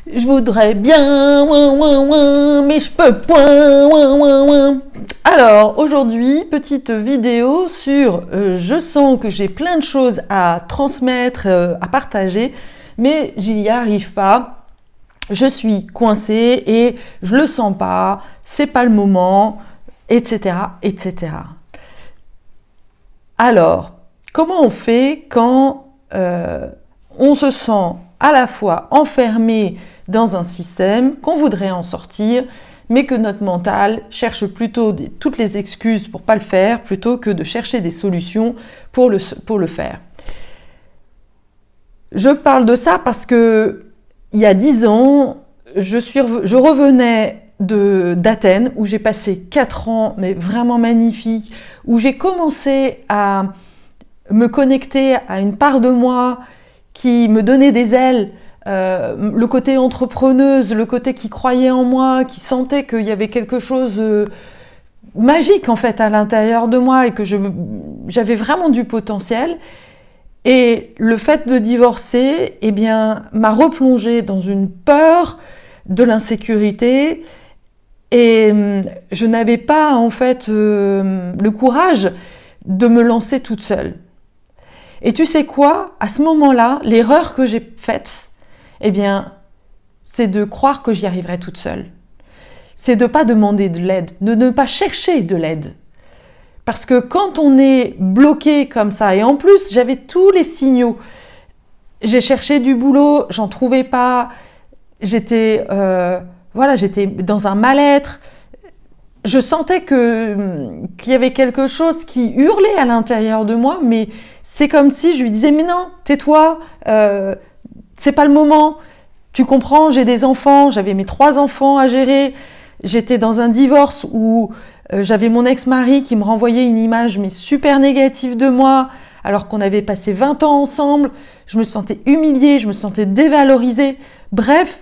Je voudrais bien, ouin, ouin, ouin, mais je peux point, ouin, ouin, ouin. Alors, aujourd'hui, petite vidéo sur je sens que j'ai plein de choses à transmettre, à partager, mais j'y arrive pas. Je suis coincée et je le sens pas, c'est pas le moment, etc., etc. Alors, comment on fait quand on se sent à la fois enfermé dans un système, qu'on voudrait en sortir, mais que notre mental cherche plutôt toutes les excuses pour pas le faire, plutôt que de chercher des solutions pour le faire. Je parle de ça parce que il y a 10 ans, je revenais d'Athènes, où j'ai passé 4 ans, mais vraiment magnifiques, où j'ai commencé à me connecter à une part de moi qui me donnait des ailes, le côté entrepreneuse, le côté qui croyait en moi, qui sentait qu'il y avait quelque chose magique en fait à l'intérieur de moi et que j'avais vraiment du potentiel. Et le fait de divorcer, eh bien, m'a replongée dans une peur de l'insécurité et je n'avais pas en fait le courage de me lancer toute seule. Et tu sais quoi? À ce moment-là, l'erreur que j'ai faite, eh bien, c'est de croire que j'y arriverais toute seule. C'est de ne pas demander de l'aide, de ne pas chercher de l'aide. Parce que quand on est bloqué comme ça, et en plus, j'avais tous les signaux. J'ai cherché du boulot, j'en trouvais pas. J'étais dans un mal-être. Je sentais qu'il y avait quelque chose qui hurlait à l'intérieur de moi, mais c'est comme si je lui disais « Mais non, tais-toi, c'est pas le moment. Tu comprends, j'ai des enfants, j'avais mes 3 enfants à gérer. J'étais dans un divorce où j'avais mon ex-mari qui me renvoyait une image mais super négative de moi, alors qu'on avait passé 20 ans ensemble. Je me sentais humiliée, je me sentais dévalorisée. Bref,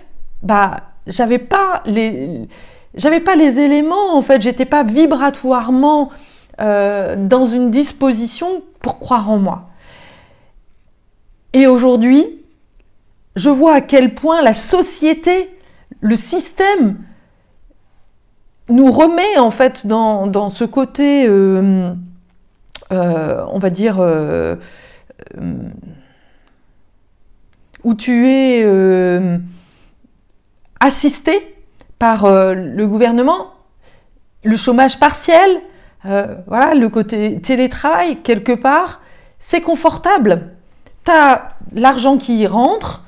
j'avais pas les éléments, en fait, j'étais pas vibratoirement dans une disposition pour croire en moi. Et aujourd'hui, je vois à quel point la société, le système, nous remet en fait dans ce côté, on va dire, où tu es assisté par le gouvernement, le chômage partiel, voilà, le côté télétravail, quelque part, c'est confortable. Tu as l'argent qui rentre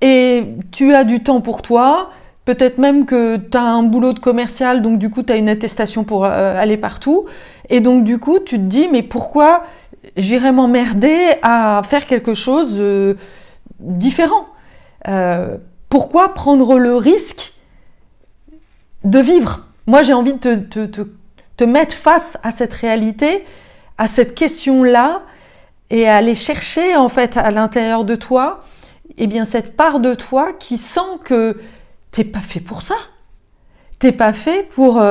et tu as du temps pour toi, peut-être même que tu as un boulot de commercial, donc du coup tu as une attestation pour aller partout, et donc du coup tu te dis mais pourquoi j'irais m'emmerder à faire quelque chose différent, pourquoi prendre le risque de vivre? Moi, j'ai envie de te mettre face à cette réalité, à cette question-là, et à aller chercher, en fait, à l'intérieur de toi, eh bien, cette part de toi qui sent que t'es pas fait pour ça. T'es pas fait pour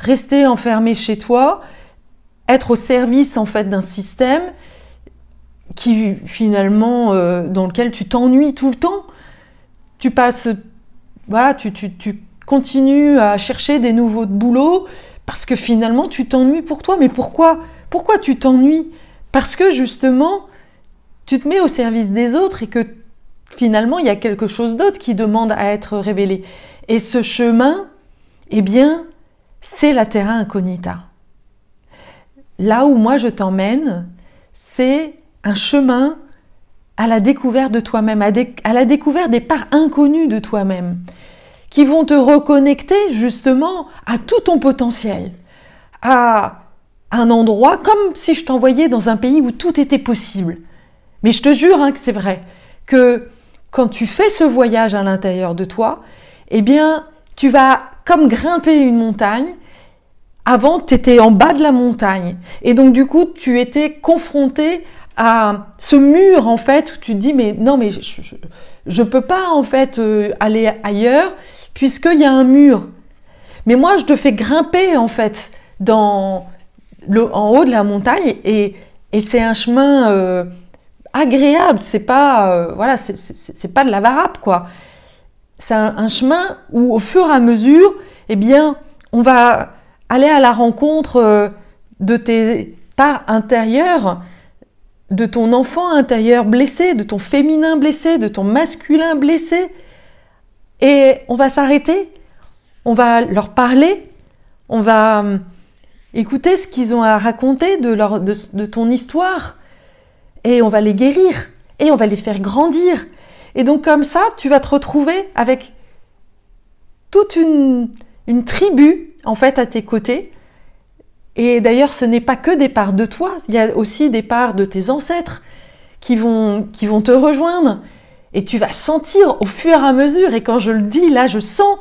rester enfermé chez toi, être au service, en fait, d'un système qui, finalement, dans lequel tu t'ennuies tout le temps. Tu passes, voilà, tu continues à chercher des nouveaux boulots parce que finalement tu t'ennuies pour toi. Mais pourquoi tu t'ennuies? Parce que justement tu te mets au service des autres et que finalement il y a quelque chose d'autre qui demande à être révélé. Et ce chemin, eh bien, c'est la terra incognita. Là où moi je t'emmène, c'est un chemin à la découverte de toi-même, à la découverte des parts inconnues de toi-même, qui vont te reconnecter justement à tout ton potentiel, à un endroit comme si je t'envoyais dans un pays où tout était possible. Mais je te jure que c'est vrai, que quand tu fais ce voyage à l'intérieur de toi, eh bien, tu vas comme grimper une montagne. Avant, tu étais en bas de la montagne. Et donc, du coup, tu étais confronté à ce mur, en fait, où tu te dis, mais non, mais je peux pas, en fait, aller ailleurs, puisqu'il y a un mur. Mais moi, je te fais grimper, en fait, en haut de la montagne, et c'est un chemin agréable. C'est pas, voilà, c'est pas de la varap, quoi. c'est un chemin où au fur et à mesure, eh bien, on va aller à la rencontre de tes parts intérieures, de ton enfant intérieur blessé, de ton féminin blessé, de ton masculin blessé. Et on va s'arrêter, on va leur parler, on va écouter ce qu'ils ont à raconter de ton histoire. Et on va les guérir, et on va les faire grandir. Et donc comme ça, tu vas te retrouver avec toute une tribu, en fait, à tes côtés. Et d'ailleurs, ce n'est pas que des parts de toi, il y a aussi des parts de tes ancêtres qui vont te rejoindre. Et tu vas sentir au fur et à mesure, et quand je le dis, là, je sens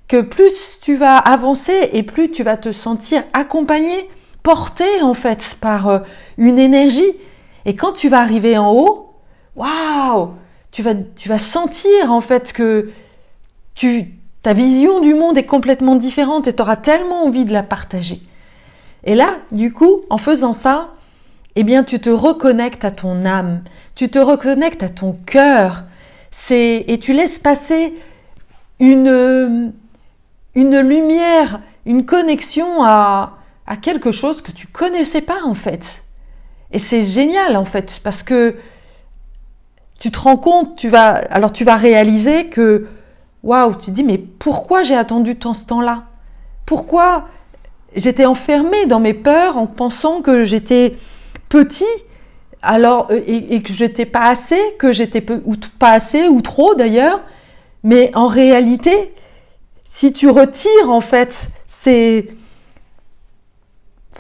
que plus tu vas avancer et plus tu vas te sentir accompagné, porté, en fait, par une énergie. Et quand tu vas arriver en haut, waouh, tu vas sentir, en fait, que ta vision du monde est complètement différente et tu auras tellement envie de la partager. Et là, du coup, en faisant ça, eh bien, tu te reconnectes à ton âme, tu te reconnectes à ton cœur, et tu laisses passer une lumière, une connexion à quelque chose que tu connaissais pas, en fait. Et c'est génial, en fait, parce que tu te rends compte, tu vas réaliser que, waouh, tu te dis, mais pourquoi j'ai attendu tant ce temps-là? Pourquoi j'étais enfermée dans mes peurs en pensant que j'étais petit, et que j'étais pas assez, ou pas assez, ou trop d'ailleurs. Mais en réalité, si tu retires en fait ces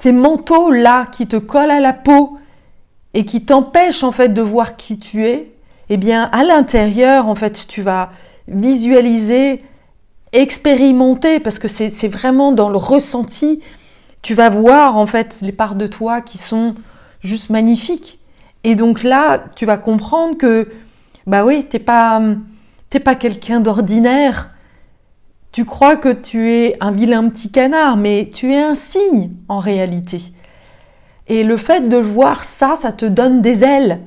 manteaux-là qui te collent à la peau et qui t'empêchent en fait de voir qui tu es, eh bien à l'intérieur en fait tu vas visualiser, expérimenter, parce que c'est vraiment dans le ressenti, tu vas voir en fait les parts de toi qui sont juste magnifiques. Et donc là, tu vas comprendre que, bah oui, t'es pas quelqu'un d'ordinaire. Tu crois que tu es un vilain petit canard, mais tu es un cygne en réalité. Et le fait de voir ça, ça te donne des ailes.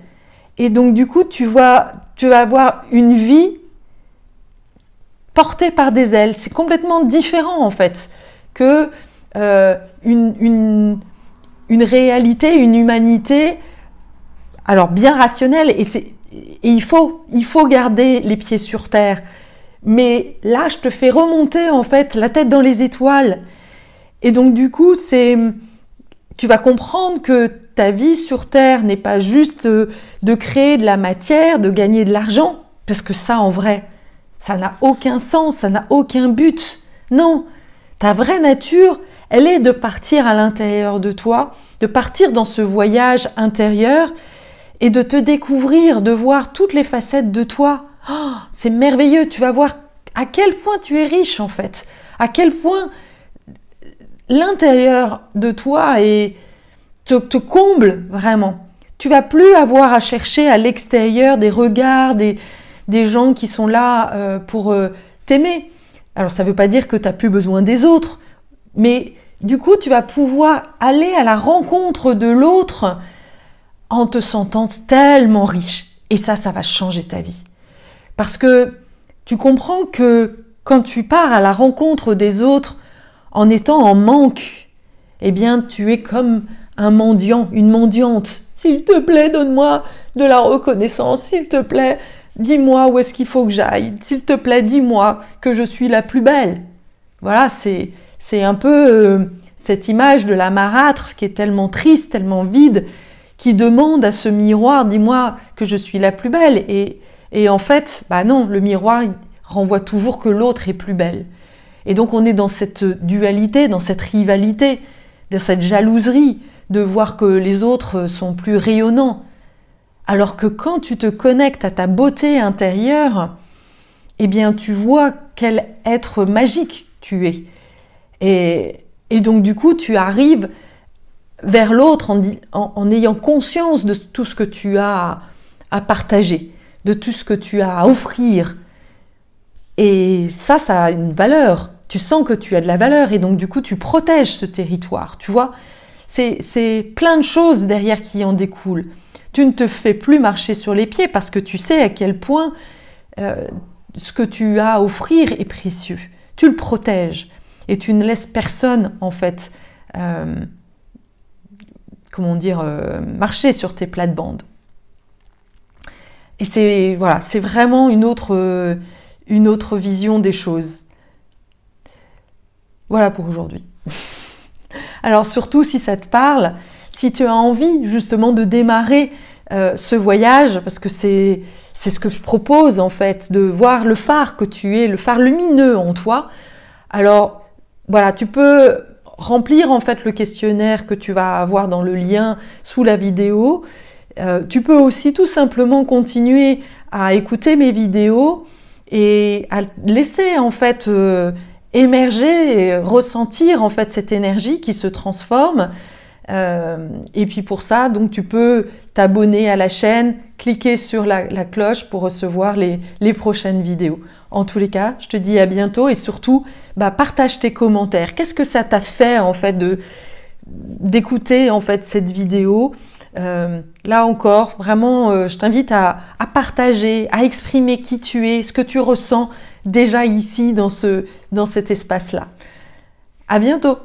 Et donc du coup, tu vas avoir une vie portée par des ailes. C'est complètement différent en fait que une réalité, une humanité, alors bien rationnelle, et il faut garder les pieds sur terre. Mais là, je te fais remonter en fait la tête dans les étoiles. Et donc du coup, tu vas comprendre que ta vie sur terre n'est pas juste de créer de la matière, de gagner de l'argent, parce que ça, en vrai, ça n'a aucun sens, ça n'a aucun but. Non, ta vraie nature, elle est de partir à l'intérieur de toi, de partir dans ce voyage intérieur et de te découvrir, de voir toutes les facettes de toi. Oh, c'est merveilleux, tu vas voir à quel point tu es riche en fait, à quel point l'intérieur de toi te comble vraiment. Tu vas plus avoir à chercher à l'extérieur des regards, des gens qui sont là pour t'aimer. Alors ça ne veut pas dire que tu n'as plus besoin des autres, mais du coup tu vas pouvoir aller à la rencontre de l'autre en te sentant tellement riche. Et ça va changer ta vie. Parce que tu comprends que quand tu pars à la rencontre des autres en étant en manque, eh bien tu es comme un mendiant, une mendiante. S'il te plaît, donne-moi de la reconnaissance. S'il te plaît, dis-moi où est-ce qu'il faut que j'aille. S'il te plaît, dis-moi que je suis la plus belle. Voilà, c'est un peu cette image de la marâtre qui est tellement triste, tellement vide, qui demande à ce miroir, dis-moi que je suis la plus belle. Et en fait, bah non, le miroir il renvoie toujours que l'autre est plus belle. Et donc on est dans cette dualité, dans cette rivalité, dans cette jalouserie de voir que les autres sont plus rayonnants. Alors que quand tu te connectes à ta beauté intérieure, eh bien tu vois quel être magique tu es. Et donc du coup tu arrives vers l'autre en ayant conscience de tout ce que tu as à partager, de tout ce que tu as à offrir. Et ça a une valeur. Tu sens que tu as de la valeur et donc du coup tu protèges ce territoire, tu vois. C'est plein de choses derrière qui en découlent. Tu ne te fais plus marcher sur les pieds parce que tu sais à quel point ce que tu as à offrir est précieux. Tu le protèges et tu ne laisses personne, en fait, marcher sur tes plates-bandes. Et c'est vraiment une autre vision des choses. Voilà pour aujourd'hui. Alors surtout, si ça te parle, si tu as envie justement de démarrer ce voyage, parce que c'est ce que je propose en fait, de voir le phare que tu es, le phare lumineux en toi. Alors voilà, tu peux remplir en fait le questionnaire que tu vas avoir dans le lien sous la vidéo. Tu peux aussi tout simplement continuer à écouter mes vidéos et à laisser en fait émerger et ressentir en fait cette énergie qui se transforme. Et puis pour ça, donc tu peux t'abonner à la chaîne, cliquer sur la cloche pour recevoir les prochaines vidéos. En tous les cas, je te dis à bientôt et surtout, partage tes commentaires. Qu'est-ce que ça t'a fait en fait d'écouter en fait cette vidéo? Là encore, vraiment, je t'invite à partager, à exprimer qui tu es, ce que tu ressens déjà ici dans cet espace-là. À bientôt!